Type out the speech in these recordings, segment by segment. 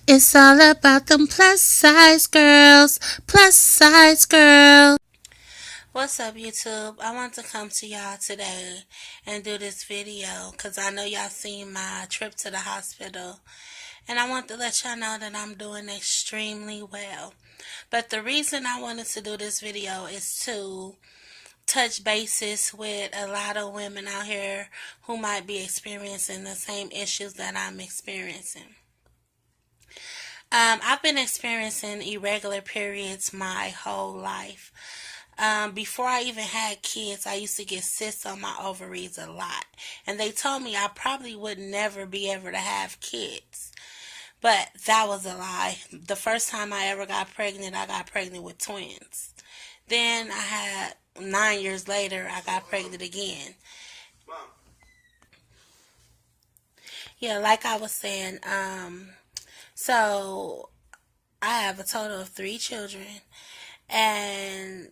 It's all about them plus size girls, plus size girls. What's up, YouTube? I want to come to y'all today and do this video because I know y'all seen my trip to the hospital. And I want to let y'all know that I'm doing extremely well. But the reason I wanted to do this video is to touch bases with a lot of women out here who might be experiencing the same issues that I'm experiencing. I've been experiencing irregular periods my whole life. Before I even had kids, I used to get cysts on my ovaries a lot. And they told me I probably would never be able to have kids. But that was a lie. The first time I ever got pregnant, I got pregnant with twins. Then I had 9 years later, I got pregnant again. Yeah, like I was saying, so I have a total of 3 children, and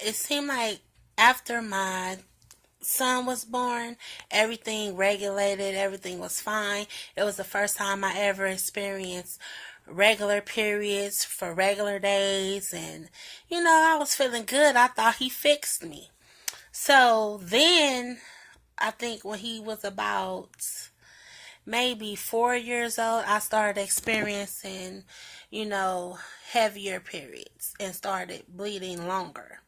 it seemed like after my son was born, everything regulated, everything was fine. It was the first time I ever experienced regular periods for regular days, and I was feeling good. I thought he fixed me. So then, I think when he was about maybe 4 years old, I started experiencing, heavier periods and started bleeding longer.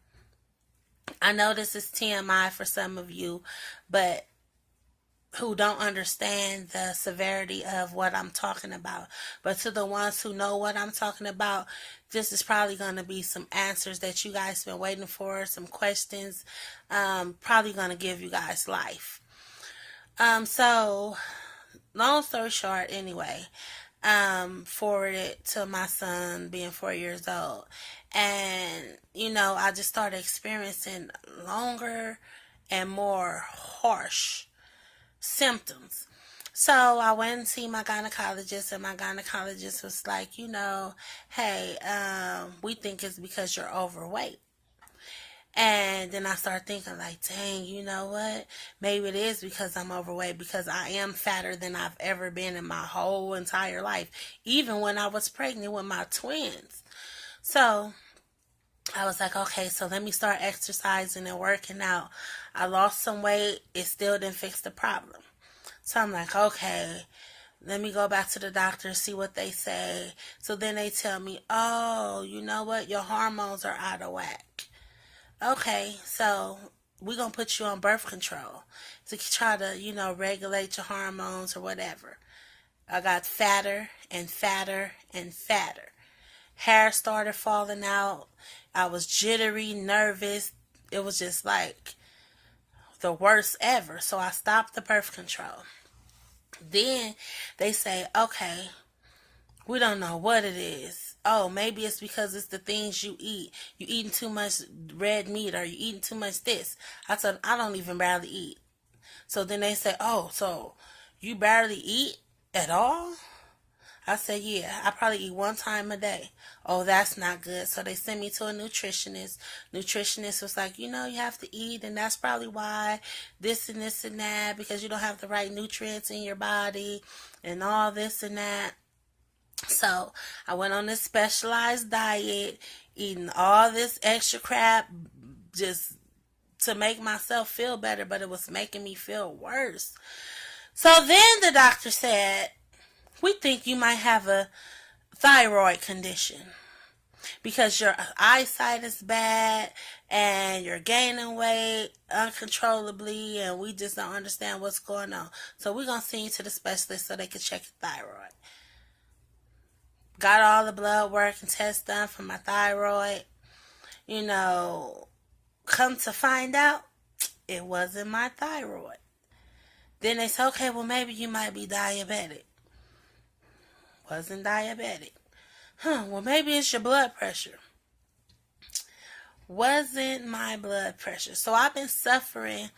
I know this is TMI for some of you, but who don't understand the severity of what I'm talking about. But to the ones who know what I'm talking about, this is probably going to be some answers that you guys been waiting for, some questions, probably going to give you guys life. So long story short, anyway, forwarded to my son being 4 years old. And, I just started experiencing longer and more harsh symptoms. So I went and see my gynecologist, and my gynecologist was like, hey, we think it's because you're overweight. And then I started thinking, like, dang, you know what? Maybe it is because I'm overweight, because I am fatter than I've ever been in my whole entire life, even when I was pregnant with my twins. So I was like, okay, so let me start exercising and working out. I lost some weight. It still didn't fix the problem. So I'm like, okay, let me go back to the doctor, see what they say. So then they tell me, oh, you know what? Your hormones are out of whack. Okay, so we're going to put you on birth control to try to, regulate your hormones or whatever. I got fatter and fatter and fatter. Hair started falling out. I was jittery, nervous. It was just like the worst ever. So I stopped the birth control. Then they say, okay, we don't know what it is. Oh, maybe it's because it's the things you eat. You eating too much red meat, or you eating too much this. I said, I don't even barely eat. So then they say, oh, so you barely eat at all? I said, yeah, I probably eat one time a day. Oh, that's not good. So they sent me to a nutritionist. Nutritionist was like, you have to eat, and that's probably why this and this and that, because you don't have the right nutrients in your body and all this and that. So I went on this specialized diet, eating all this extra crap just to make myself feel better, but it was making me feel worse. So then the doctor said, we think you might have a thyroid condition because your eyesight is bad and you're gaining weight uncontrollably, and we just don't understand what's going on. So we're going to send you to the specialist so they can check your thyroid. Got all the blood work and tests done for my thyroid. Come to find out, it wasn't my thyroid. Then they said, okay, well, maybe you might be diabetic. Wasn't diabetic. Well, maybe it's your blood pressure. Wasn't my blood pressure. So I've been suffering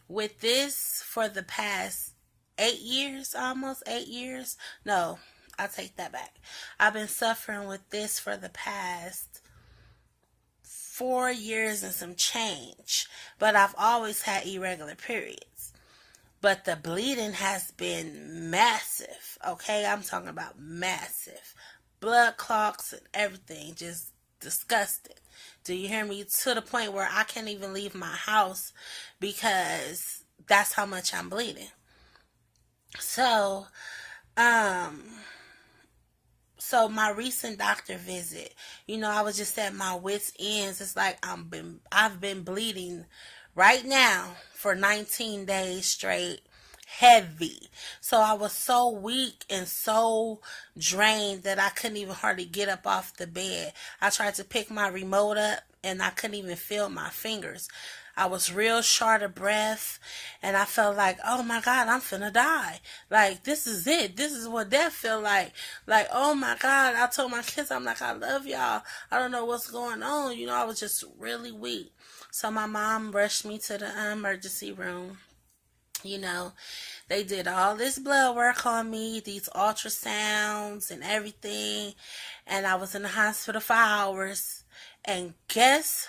with this for the past 8 years, almost 8 years. No, I'll take that back. I've been suffering with this for the past 4 years and some change. But I've always had irregular periods. but the bleeding has been massive. Okay, I'm talking about massive. Blood clots and everything, just disgusting. Do you hear me? To the point where I can't even leave my house because that's how much I'm bleeding. So, um, so my recent doctor visit, I was just at my wits ends. It's like I've been bleeding right now for 19 days straight, heavy. So I was so weak and so drained that I couldn't even hardly get up off the bed. I tried to pick my remote up and I couldn't even feel my fingers. I was real short of breath and I felt like, oh my God, I'm finna die. Like, this is it. This is what death feel like. Like, oh my God. I told my kids, I'm like, I love y'all. I don't know what's going on. I was just really weak. So my mom rushed me to the emergency room. You know, they did all this blood work on me, these ultrasounds and everything. And I was in the hospital for hours. And guess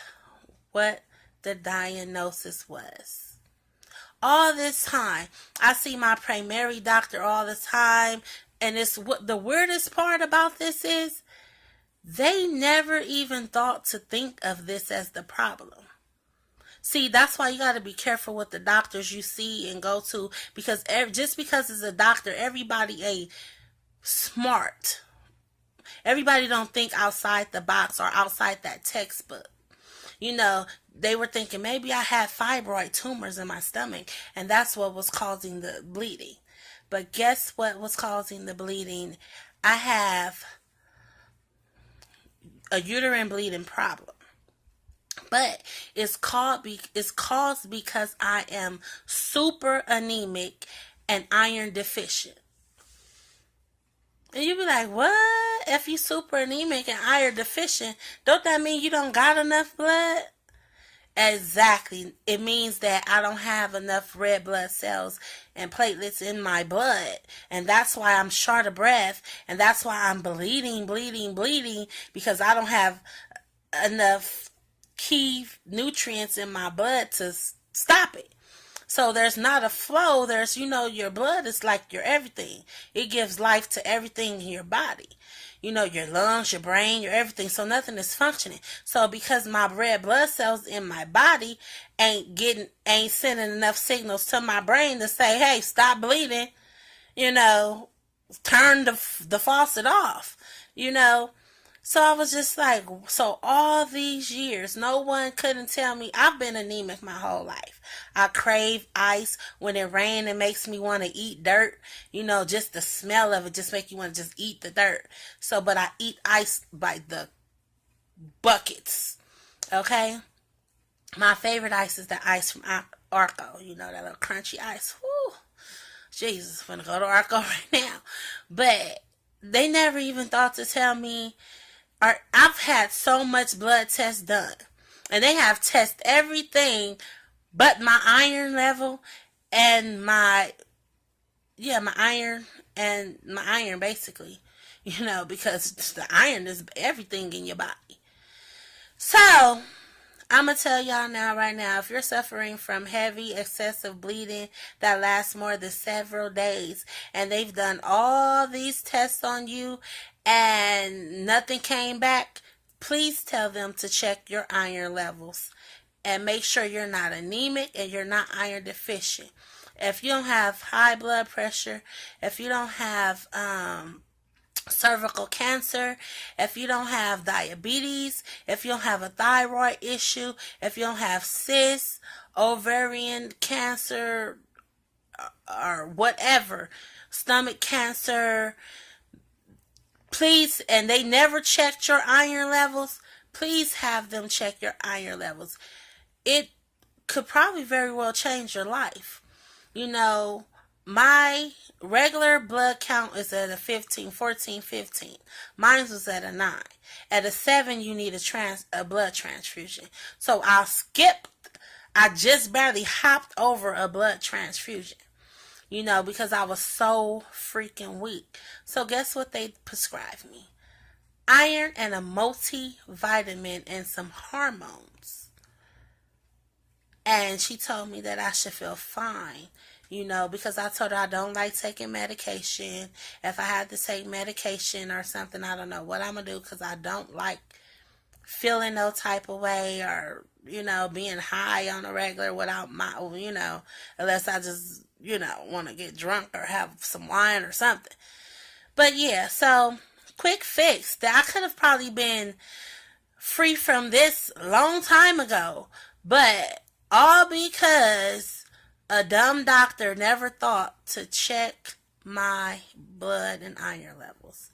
what the diagnosis was? All this time, I see my primary doctor all the time. And it's what the weirdest part about this is, they never even thought to think of this as the problem. See, that's why you got to be careful with the doctors you see and go to, because just because it's a doctor, everybody ain't smart. Everybody don't think outside the box or outside that textbook. They were thinking maybe I had fibroid tumors in my stomach, and that's what was causing the bleeding. But guess what was causing the bleeding? I have a uterine bleeding problem. But it's caused because I am super anemic and iron deficient. And you be like, what? If you super anemic and iron deficient, don't that mean you don't got enough blood? Exactly. It means that I don't have enough red blood cells and platelets in my blood. And that's why I'm short of breath. And that's why I'm bleeding, because I don't have enough key nutrients in my blood to stop it. So there's not a flow. There's, your blood is like your everything. It gives life to everything in your body. Your lungs, your brain, your everything. So nothing is functioning. So because my red blood cells in my body ain't sending enough signals to my brain to say, hey, stop bleeding, turn the faucet off, So I was just like, so all these years, no one couldn't tell me. I've been anemic my whole life. I crave ice. When it rains, it makes me want to eat dirt. Just the smell of it just make you want to just eat the dirt. So, but I eat ice by the buckets. Okay? My favorite ice is the ice from Arco. That little crunchy ice. Whew. Jesus, I'm gonna go to Arco right now. But they never even thought to tell me. I've had so much blood tests done, and they have tested everything but my iron level and my iron basically, because the iron is everything in your body. So I'm going to tell y'all right now, if you're suffering from heavy, excessive bleeding that lasts more than several days, and they've done all these tests on you and nothing came back, please tell them to check your iron levels and make sure you're not anemic and you're not iron deficient. If you don't have high blood pressure, if you don't have cervical cancer, if you don't have diabetes, if you don't have a thyroid issue, if you don't have cysts, ovarian cancer, or whatever, stomach cancer, please, and they never checked your iron levels, please have them check your iron levels. It could probably very well change your life. My regular blood count is at a 15, 14, 15. Mine was at a 9. At a 7, you need a blood transfusion. So I just barely hopped over a blood transfusion, because I was so freaking weak. So guess what they prescribed me? Iron and a multivitamin and some hormones. And she told me that I should feel fine because I told her I don't like taking medication. If I had to take medication or something, I don't know what I'm going to do because I don't like feeling no type of way or, being high on a regular without unless I just, want to get drunk or have some wine or something. But yeah, so quick fix that I could have probably been free from this a long time ago, but all because a dumb doctor never thought to check my blood and iron levels.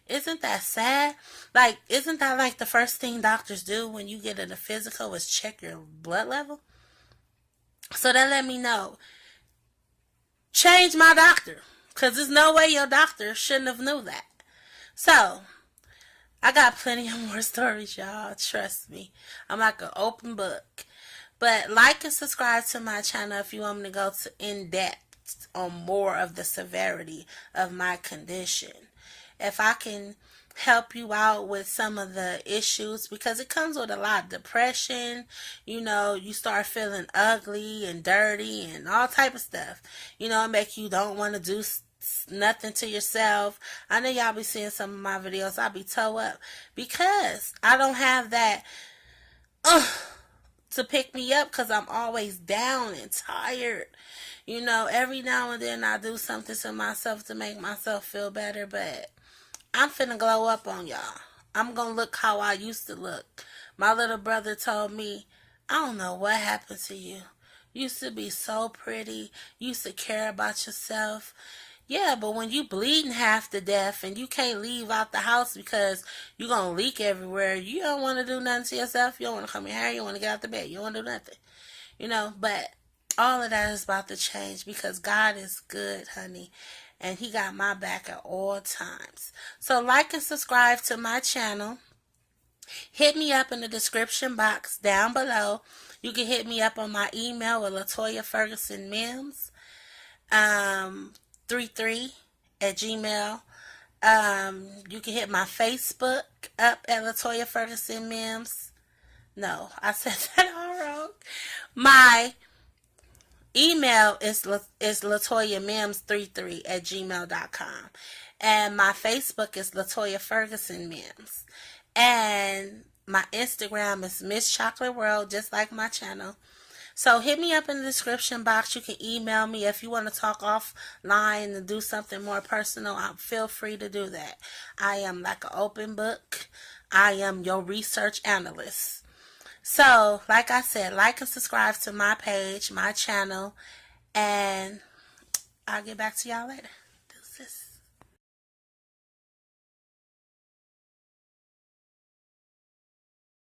Isn't that sad? Like, isn't that like the first thing doctors do when you get in a physical is check your blood level? So that let me know. Change my doctor. Because there's no way your doctor shouldn't have knew that. So, I got plenty of more stories, y'all. Trust me. I'm like an open book. But like and subscribe to my channel if you want me to go to in depth on more of the severity of my condition. If I can help you out with some of the issues, because it comes with a lot of depression, you start feeling ugly and dirty and all type of stuff. It make you don't want to do nothing to yourself. I know y'all be seeing some of my videos. I be toe up because I don't have that to pick me up because I'm always down and tired. Every now and then I do something to myself to make myself feel better, but I'm finna glow up on y'all. I'm gonna look how I used to look. My little brother told me, I don't know what happened to you. You used to be so pretty. You used to care about yourself. Yeah, but when you bleeding half to death and you can't leave out the house because you're going to leak everywhere, you don't want to do nothing to yourself. You don't want to comb your hair. You don't want to get out the bed. You don't want to do nothing. But all of that is about to change because God is good, honey. And he got my back at all times. So like and subscribe to my channel. Hit me up in the description box down below. You can hit me up on my email with LaToya Furgerson Mims. 33 at Gmail. You can hit my Facebook up at LaToya Furgerson Mims. No, I said that all wrong. My email is LaToyaMims33 at gmail.com. And my Facebook is LaToya Furgerson Mims. And my Instagram is Miss Chocletworld, just like my channel. So hit me up in the description box. You can email me if you want to talk offline and do something more personal. Feel free to do that. I am like an open book. I am your research analyst. So, like I said, like and subscribe to my page, my channel, and I'll get back to y'all later.